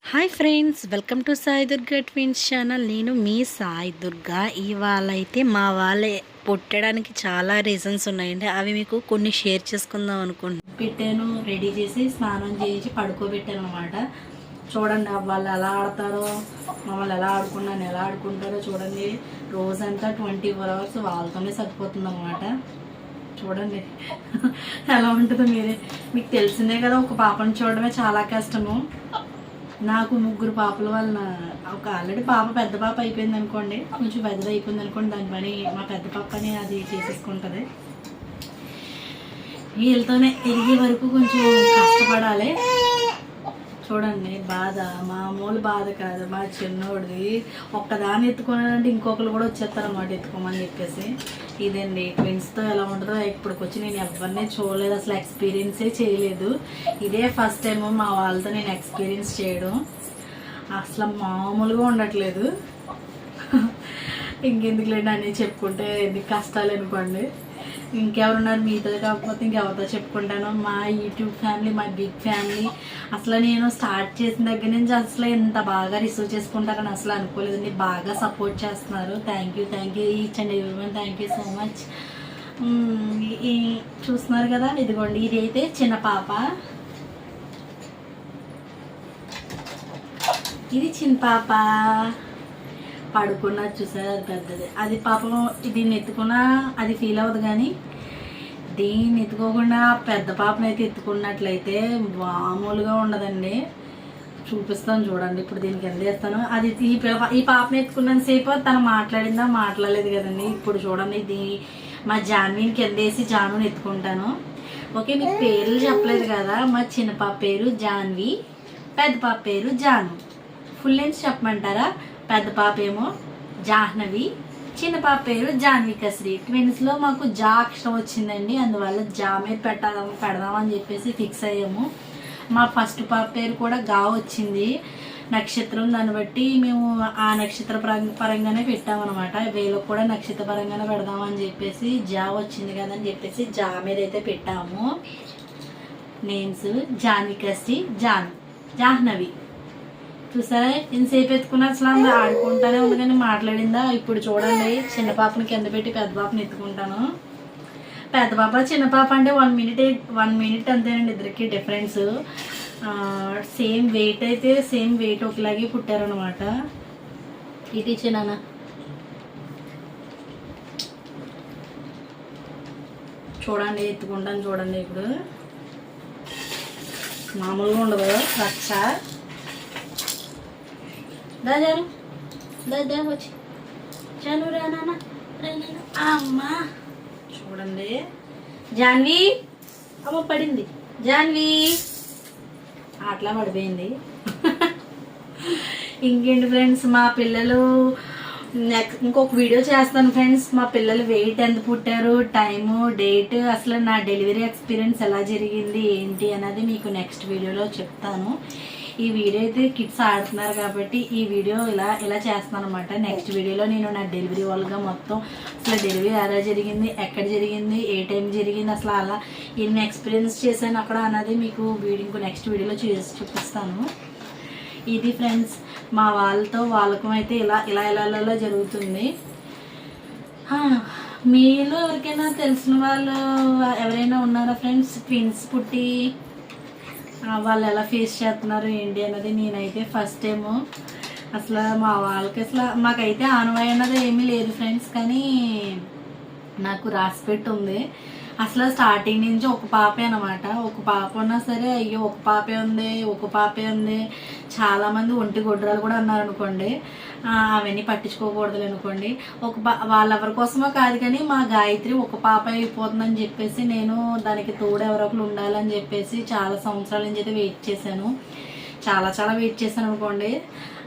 Hi friends, welcome to Sai Durga twins channel. నేను మీ సాయి దుర్గా. ఇవాళ అయితే మా వాళ్ళే పుట్టడానికి చాలా రీజన్స్ ఉన్నాయండి. అవి మీకు కొన్ని షేర్ చేసుకుందాం అనుకుంటున్నాను. పెట్టాను, రెడీ చేసి స్నానం చేయించి పడుకోబెట్టాను అనమాట. చూడండి వాళ్ళు ఎలా ఆడతారో, మమ్మల్ని ఎలా ఆడుకున్నాను, ఎలా ఆడుకుంటారో చూడండి. రోజంతా 24 hours వాళ్ళతోనే సరిపోతుంది అనమాట. చూడండి ఎలా ఉంటుందో మీకు తెలిసిందే కదా. ఒక పాపను చూడడమే చాలా కష్టము. నాకు 3 పాపల వలన ఒక ఆల్రెడీ పెద్ద పాప అయిపోయింది అనుకోండి, కొంచెం పెద్దది అయిపోయింది అనుకోండి, దాని పని మా పెద్ద పాపని అది చేసేసుకుంటుంది. వీళ్ళతోనే ఎదిగే వరకు కొంచెం కష్టపడాలి. చూడండి బాధ మామూలు బాధ కాదు. మా చిన్నోడిది ఒక్కదాన్ని ఎత్తుకున్నానంటే ఇంకొకరు కూడా వచ్చేస్తారు అన్నమాట ఎత్తుకోమని చెప్పేసి. ఇదండి ట్విన్స్తో ఎలా ఉంటుందో ఇప్పటికొచ్చి నేను ఎవరిని చూడలేదు, అసలు ఎక్స్పీరియన్సే చేయలేదు. ఇదే ఫస్ట్ టైం మా వాళ్ళతో నేను ఎక్స్పీరియన్స్ చేయడం. అసలు మామూలుగా ఉండట్లేదు. ఇంకెందుకు లేండి అని చెప్పుకుంటే ఎన్ని కష్టాలు అనుకోండి. ఇంకెవరున్నారు మీతో కాకపోతే ఇంకెవరితో చెప్పుకుంటాను. మా యూట్యూబ్ ఫ్యామిలీ, మా బిగ్ ఫ్యామిలీ. అసలు నేను స్టార్ట్ చేసిన దగ్గర నుంచి అసలు ఎంత బాగా రిసీవ్ చేసుకుంటారని అసలు అనుకోలేదండి. బాగా సపోర్ట్ చేస్తున్నారు. Thank you each and everyone. Thank you so much. చూస్తున్నారు కదా, ఇదిగోండి ఇది అయితే చిన్న పాప, ఇది చిన్న పాప. పడుకున్నది చూసారు, అది పెద్దది. అది పాపం దీన్ని ఎత్తుకున్నా అది ఫీల్ అవ్వదు, కానీ దీన్ని ఎత్తుకోకుండా పెద్ద పాపను అయితే ఎత్తుకున్నట్లయితే మామూలుగా ఉండదండి. చూపిస్తాను చూడండి. ఇప్పుడు దీనికి ఎంత చేస్తాను. అది ఈ పాపను ఎత్తుకున్నంతసేపు తను మాట్లాడిందా మాట్లాడలేదు కదండి. ఇప్పుడు చూడండి, ఇది మా జాన్వీని కింద వేసి జానుని ఎత్తుకుంటాను. ఓకే, మీకు పేర్లు చెప్పలేదు కదా. మా చిన్న పాప పేరు జాన్వి, పెద్ద పాప పేరు జాను. ఫుల్ నేమ్స్ చెప్పమంటారా? పెద్ద పాప ఏమో జాహ్నవి, చిన్న పాప పేరు జాన్వికశ్రీ. ట్విన్స్లో మాకు జా అక్షరం వచ్చిందండి, అందువల్ల జా మీద పెడదామని చెప్పేసి ఫిక్స్ అయ్యాము. మా ఫస్ట్ పాప పేరు కూడా గా వచ్చింది, నక్షత్రం. దాన్ని బట్టి మేము ఆ నక్షత్ర పరంగానే పెట్టామన్నమాట. వీళ్ళకి కూడా నక్షత్ర పరంగానే పెడదామని చెప్పేసి జా వచ్చింది కదని చెప్పేసి జా మీద అయితే పెట్టాము. నేమ్స్ జాన్వికశ్రీ, జాహ్నవి. చూసారా ఇంతసేపు ఎత్తుకున్న అసలు ఆడుకుంటానే ఉంది కానీ మాట్లాడిందా. ఇప్పుడు చూడండి, చిన్న పాపని కింద పెట్టి పెద్ద పాపని ఎత్తుకుంటాను. పెద్ద పాప చిన్న పాప అంటే 1 మినిట్ అంతేనండి ఇద్దరికి డిఫరెన్స్. సేమ్ వెయిట్ అయితే సేమ్ వెయిట్ ఒకలాగే పుట్టారనమాట. ఇటు చిన్న చూడండి, ఎత్తుకుంటాను చూడండి. ఇప్పుడు మామూలుగా ఉండదు రచ్చ. దాదాను దాదా వచ్చి జాను రానా అమ్మా. చూడండి జాన్వి, అమ్మ పడింది జాన్వి, అట్లా పడిపోయింది. ఇంకేంటి ఫ్రెండ్స్, మా పిల్లలు ఇంకొక వీడియో చేస్తాను ఫ్రెండ్స్. మా పిల్లలు వెయిట్ ఎంత పుట్టారు, టైము, డేట్, అసలు నా డెలివరీ ఎక్స్పీరియన్స్ ఎలా జరిగింది ఏంటి అన్నది మీకు నెక్స్ట్ వీడియోలో చెప్తాను. ఈ వీడియో అయితే కిడ్స్ ఆడుతున్నారు కాబట్టి ఈ వీడియో ఇలా చేస్తున్నాను అనమాట. నెక్స్ట్ వీడియోలో నేను నా డెలివరీ వాళ్ళగా మొత్తం అసలు డెలివరీ ఎలా జరిగింది, ఎక్కడ జరిగింది, ఏ టైం జరిగింది, అసలు అలా ఎన్ని ఎక్స్పీరియన్స్ చేశాను అక్కడ అన్నది మీకు ఇంకో నెక్స్ట్ వీడియోలో చూపిస్తాను. ఇది ఫ్రెండ్స్ మా వాళ్ళకు అయితే ఇలా జరుగుతుంది. మీలో ఎవరికైనా తెలిసిన వాళ్ళు ఎవరైనా ఉన్నారా ఫ్రెండ్స్ ట్విన్స్ పుట్టి వాళ్ళు ఎలా ఫేస్ చేస్తున్నారు ఏంటి అన్నది? నేనైతే ఫస్ట్ టైము అసలు మా వాళ్ళకి అసలు మాకైతే ఆనవాయి అన్నది ఏమీ లేదు ఫ్రెండ్స్, కానీ నాకు రాసిపెట్టి ఉంది. అసలు స్టార్టింగ్ నుంచి ఒక పాపే అనమాట. ఒక పాప ఉన్నా సరే అయ్యో ఒక పాపే ఉంది. చాలామంది ఒంటి గొడ్రాలు కూడా అన్నారు అనుకోండి. అవన్నీ పట్టించుకోకూడదు అనుకోండి. వాళ్ళెవరి కోసమో కాదు, కానీ మా గాయత్రి ఒక పాప అయిపోతుందని చెప్పేసి నేను దానికి తోడు ఎవరో ఒకరు ఉండాలని చెప్పేసి చాలా సంవత్సరాల నుంచి అయితే వెయిట్ చేశాను. చాలా వెయిట్ చేశాను అనుకోండి.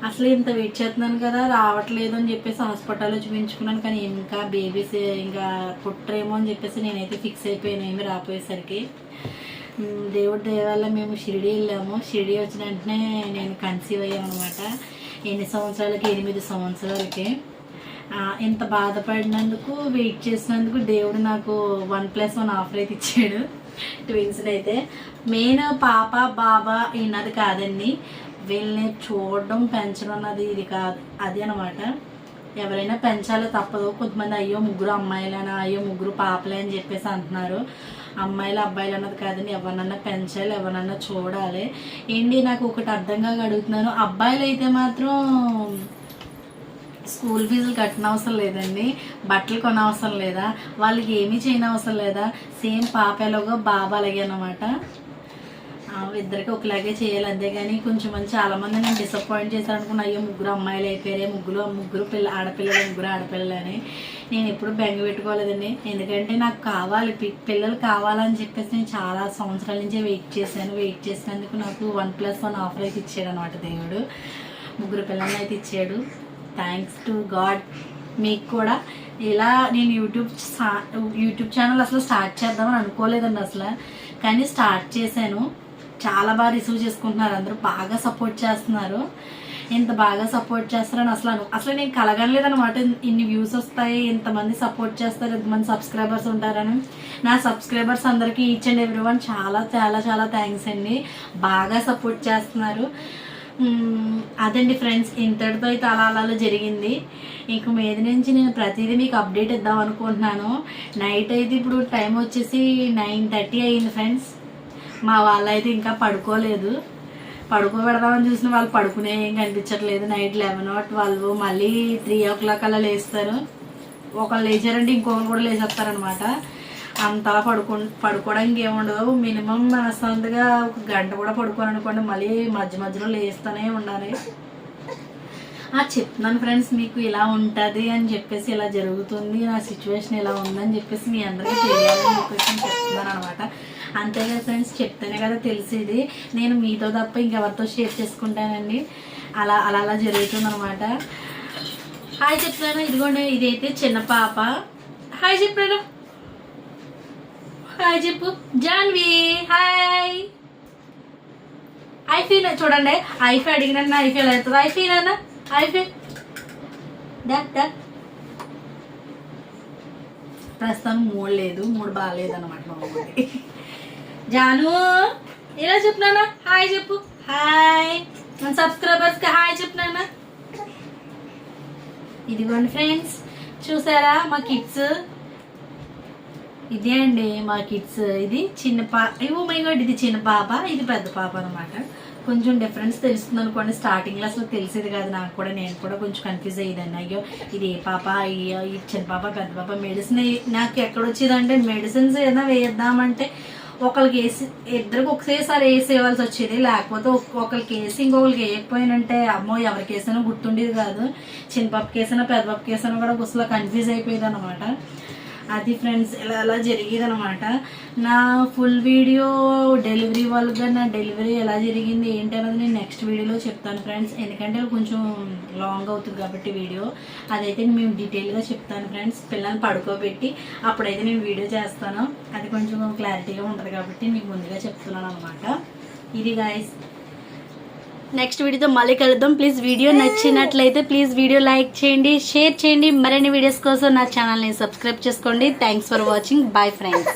అసలు ఇంత వెయిట్ చేస్తున్నాను కదా, రావట్లేదు అని చెప్పేసి హాస్పిటల్లో చూపించుకున్నాను. కానీ ఇంకా బేబీస్ ఇంకా పుట్టరేమో అని చెప్పేసి నేనైతే ఫిక్స్ అయిపోయాను ఏమి రాపోయేసరికి. దేవుడి దయ వల్ల మేము షిరిడి వెళ్ళాము. షిరిడి వచ్చిన వెంటనే నేను కన్సీవ్ అయ్యాను అనమాట. ఎన్ని సంవత్సరాలకి? 8 సంవత్సరాలకి. ఇంత బాధపడినందుకు, వెయిట్ చేసినందుకు దేవుడు నాకు 1+1 ఆఫర్ అయితే ఇచ్చాడు. ట్విన్స్ని అయితే మెయిన్ పాప బాబా ఈయనది కాదండి, వీళ్ళని చూడడం పెంచడం అన్నది ఇది కాదు, అది అనమాట. ఎవరైనా పెంచాలో తప్పదు. కొంతమంది అయ్యో ముగ్గురు అమ్మాయిలైనా అయ్యో ముగ్గురు పాపలే అని చెప్పేసి అంటున్నారు. అమ్మాయిలు అబ్బాయిలు అన్నది కాదండి, ఎవరినన్నా పెంచాలి, ఎవరినన్నా చూడాలి. ఏంటి నాకు ఒకటి అర్థంగా అడుగుతున్నాను, అబ్బాయిలు అయితే మాత్రం స్కూల్ ఫీజులు కట్టనవసరం లేదండి, బట్టలు కొనవసరం లేదా, వాళ్ళకి ఏమీ చేయనవసరం లేదా. సేమ్ పాప ఎలాగో బాబా అలాగే అనమాట. ఇద్దరికి ఒకలాగే చేయాలి, అంతేగాని కొంచెం మంది చాలామంది నేను డిసప్పాయింట్ చేశాను అనుకున్నా, అయ్యో ముగ్గురు అమ్మాయిలు అయిపోయారే, ముగ్గురు ఆడపిల్లలు ముగ్గురు ఆడపిల్లలు అని. నేను ఎప్పుడు బెంగ పెట్టుకోలేదండి, ఎందుకంటే నాకు కావాలి పిల్లలు కావాలని చెప్పేసి నేను చాలా సంవత్సరాల నుంచే వెయిట్ చేసినందుకు నాకు 1+1 ఆఫర్ అయితే ఇచ్చాడు అనమాట దేవుడు. ముగ్గురు పిల్లల్ని అయితే ఇచ్చాడు. Thanks to God. మీకు కూడా ఇలా నేను యూట్యూబ్ ఛానల్ అసలు స్టార్ట్ చేద్దామని అనుకోలేదండి అసలు, కానీ స్టార్ట్ చేశాను. చాలా బాగా రిసీవ్ చేసుకుంటున్నారు, అందరూ బాగా సపోర్ట్ చేస్తున్నారు. ఇంత బాగా సపోర్ట్ చేస్తారని అసలు నేను కలగలేదనమాట. ఇన్ని వ్యూస్ వస్తాయి, ఇంతమంది సపోర్ట్ చేస్తారు, ఇంతమంది సబ్స్క్రైబర్స్ ఉంటారని. నా సబ్స్క్రైబర్స్ అందరికీ ఈచ్ అండ్ ఎవ్రీవన్ చాలా చాలా చాలా థ్యాంక్స్ అండి, బాగా సపోర్ట్ చేస్తున్నారు. అదండి ఫ్రెండ్స్, ఇంతటితో అయితే అలా జరిగింది. ఇంక మీద నుంచి నేను ప్రతిదీ మీకు అప్డేట్ ఇద్దాం అనుకుంటున్నాను. నైట్ అయితే ఇప్పుడు టైం వచ్చేసి 9:30 అయింది ఫ్రెండ్స్. మా వాళ్ళు అయితే ఇంకా పడుకోలేదు, పడుకోబెడదామని చూసిన వాళ్ళు పడుకునే ఏం కనిపించట్లేదు. నైట్ 11 or 12 మళ్ళీ 3 o'clock అలా లేస్తారు. ఒకళ్ళు లేచారంటే ఇంకొకరు కూడా లేచేస్తారనమాట. అంతలా పడుకోవడానికి ఏముండదు. మినిమం మనసంతగా 1 గంట కూడా పడుకోవాలనుకోండి, మళ్ళీ మధ్యలో లేస్తూనే ఉండాలి. చెప్తున్నాను ఫ్రెండ్స్, మీకు ఇలా ఉంటుంది అని చెప్పేసి, ఇలా జరుగుతుంది, నా సిచ్యువేషన్ ఇలా ఉందని చెప్పేసి మీ అందరికీ తెలియాలని చెప్పేసి చెప్తున్నాను అనమాట. అంతేగా ఫ్రెండ్స్, చెప్తేనే కదా తెలిసేది. నేను మీతో తప్ప ఇంకెవరితో షేర్ చేసుకుంటానండి. అలా జరుగుతుంది అనమాట. హాయ్ చెప్తాను. ఇదిగోండి, ఇదైతే చిన్న పాప. హాయ్ చెప్పాను, హాయ్ చెప్పు జాన్వి. హాయ్ ఐఫీ చూడండి, ఐఫీ అడిగిన ఐఫీ ఎలా అవుతుంది. ఐఫీ నాన్న, ఐఫీ ప్రస్తుతం మూడు బాగాలేదు అనమాట మా ఊరికి. జాను ఇలా చెప్తున్నానా, హాయ్ చెప్పు. హాయ్ మన సబ్స్క్రైబర్స్కి హాయ్ చెప్తున్నానా. ఇదిగోండి ఫ్రెండ్స్, చూసారా మా కిడ్స్, ఇదే అండి మా కిడ్స్. ఇది చిన్న ఇది చిన్న పాప, ఇది పెద్ద పాప అనమాట. కొంచెం డిఫరెన్స్ తెలుస్తుంది అనుకోండి. స్టార్టింగ్లో అసలు తెలిసేది కాదు నాకు కూడా, నేను కూడా కొంచెం కన్ఫ్యూజ్ అయ్యేదాన్ని. అయ్యో ఇది ఏ పాప, అయ్యో ఈ చిన్న పాప పెద్ద పాప. మెడిసిన్ నాకు ఎక్కడొచ్చేదంటే, మెడిసిన్స్ ఏదైనా వేద్దామంటే ఒకరికి ఇద్దరికి ఒకసారి వేసేవాల్సి వచ్చేది, లేకపోతే ఒకరికి వేసి ఇంకొకరికి వేయకపోయినంటే అమ్మో ఎవరికి వేసినా గుర్తుండేది కాదు. చిన్న పాపకి వేసినా పెద్ద పాపకి వేసినా కూడా అసలు కన్ఫ్యూజ్ అయిపోయేది అనమాట. అది ఫ్రెండ్స్ ఇలా జరిగేది అనమాట. నా ఫుల్ వీడియో డెలివరీ వాళ్ళుగా నా డెలివరీ ఎలా జరిగింది ఏంటి అన్నది నేను నెక్స్ట్ వీడియోలో చెప్తాను ఫ్రెండ్స్, ఎందుకంటే కొంచెం లాంగ్ అవుతుంది కాబట్టి వీడియో. అదైతే మేము డీటెయిల్గా చెప్తాను ఫ్రెండ్స్. పిల్లల్ని పడుకోబెట్టి అప్పుడైతే నేను వీడియో చేస్తాను, అది కొంచెం క్లారిటీగా ఉంటుంది కాబట్టి మీకు ముందుగా చెప్తున్నాను అనమాట. ఇది గాయస్, నెక్స్ట్ వీడియోతో మళ్ళీ కలుద్దాం. ప్లీజ్ వీడియో నచ్చినట్లయితే ప్లీజ్ వీడియో లైక్ చేయండి, షేర్ చేయండి. మరిన్ని వీడియోస్ కోసం నా ఛానల్ని సబ్స్క్రైబ్ చేసుకోండి. Thanks for watching. Bye friends.